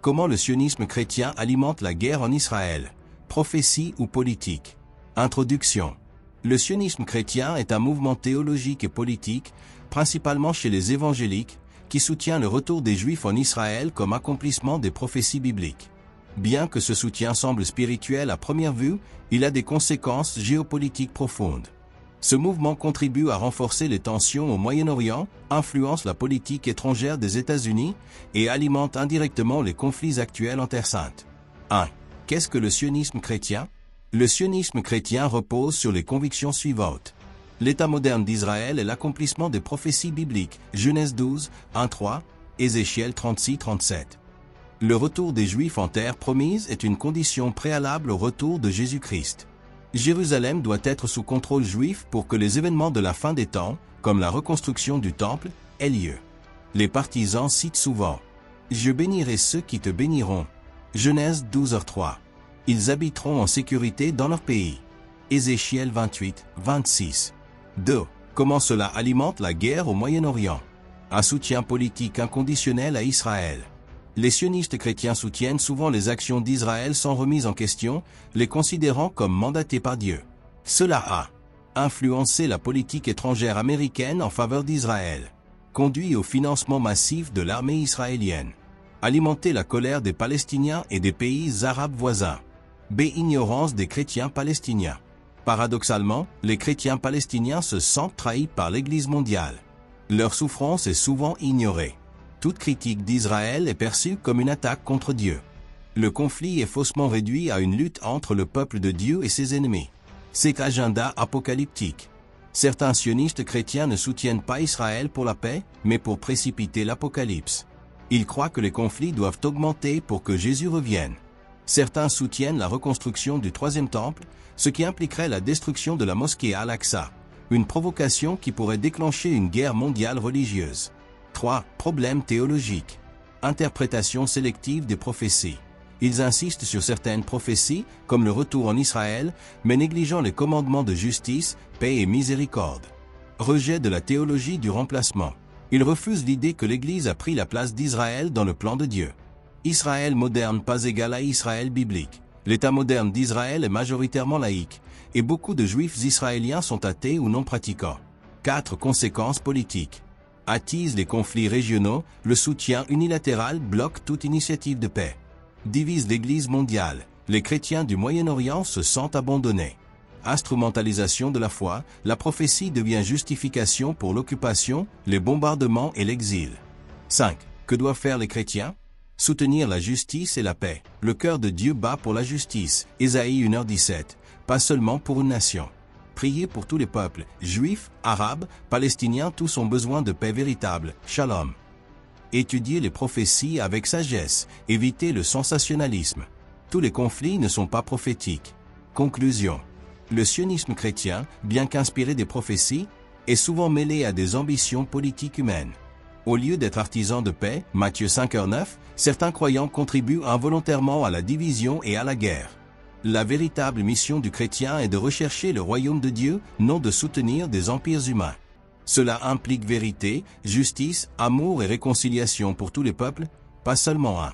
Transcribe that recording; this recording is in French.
Comment le sionisme chrétien alimente la guerre en Israël? Prophétie ou politique? Introduction. Le sionisme chrétien est un mouvement théologique et politique, principalement chez les évangéliques, qui soutient le retour des Juifs en Israël comme accomplissement des prophéties bibliques. Bien que ce soutien semble spirituel à première vue, il a des conséquences géopolitiques profondes. Ce mouvement contribue à renforcer les tensions au Moyen-Orient, influence la politique étrangère des États-Unis et alimente indirectement les conflits actuels en Terre Sainte. 1. Qu'est-ce que le sionisme chrétien? Le sionisme chrétien repose sur les convictions suivantes. L'État moderne d'Israël est l'accomplissement des prophéties bibliques, Genèse 12, 1-3, Ézéchiel 36-37. Le retour des Juifs en terre promise est une condition préalable au retour de Jésus-Christ. Jérusalem doit être sous contrôle juif pour que les événements de la fin des temps, comme la reconstruction du temple, aient lieu. Les partisans citent souvent « Je bénirai ceux qui te béniront » Genèse 12h3. Ils habiteront en sécurité dans leur pays. Ézéchiel 28, 26. 2. Comment cela alimente la guerre au Moyen-Orient? Un soutien politique inconditionnel à Israël. Les sionistes chrétiens soutiennent souvent les actions d'Israël sans remise en question, les considérant comme mandatés par Dieu. Cela a influencé la politique étrangère américaine en faveur d'Israël, conduit au financement massif de l'armée israélienne, alimenté la colère des Palestiniens et des pays arabes voisins, ignorance des chrétiens palestiniens. Paradoxalement, les chrétiens palestiniens se sentent trahis par l'Église mondiale. Leur souffrance est souvent ignorée. Toute critique d'Israël est perçue comme une attaque contre Dieu. Le conflit est faussement réduit à une lutte entre le peuple de Dieu et ses ennemis. C'est agenda apocalyptique. Certains sionistes chrétiens ne soutiennent pas Israël pour la paix, mais pour précipiter l'apocalypse. Ils croient que les conflits doivent augmenter pour que Jésus revienne. Certains soutiennent la reconstruction du troisième temple, ce qui impliquerait la destruction de la mosquée Al-Aqsa, une provocation qui pourrait déclencher une guerre mondiale religieuse. 3. Problème théologique. Interprétation sélective des prophéties. Ils insistent sur certaines prophéties, comme le retour en Israël, mais négligeant les commandements de justice, paix et miséricorde. Rejet de la théologie du remplacement. Ils refusent l'idée que l'Église a pris la place d'Israël dans le plan de Dieu. Israël moderne pas égal à Israël biblique. L'État moderne d'Israël est majoritairement laïque, et beaucoup de Juifs israéliens sont athées ou non pratiquants. 4. Conséquences politiques. Attise les conflits régionaux, le soutien unilatéral bloque toute initiative de paix. Divise l'Église mondiale, les chrétiens du Moyen-Orient se sentent abandonnés. Instrumentalisation de la foi, la prophétie devient justification pour l'occupation, les bombardements et l'exil. 5. Que doivent faire les chrétiens? Soutenir la justice et la paix. Le cœur de Dieu bat pour la justice, Ésaïe 1h17, pas seulement pour une nation. Prier pour tous les peuples, juifs, arabes, palestiniens, tous ont besoin de paix véritable, shalom. Étudier les prophéties avec sagesse, éviter le sensationnalisme. Tous les conflits ne sont pas prophétiques. Conclusion. Le sionisme chrétien, bien qu'inspiré des prophéties, est souvent mêlé à des ambitions politiques humaines. Au lieu d'être artisans de paix, Matthieu 5h9, certains croyants contribuent involontairement à la division et à la guerre. La véritable mission du chrétien est de rechercher le royaume de Dieu, non de soutenir des empires humains. Cela implique vérité, justice, amour et réconciliation pour tous les peuples, pas seulement un.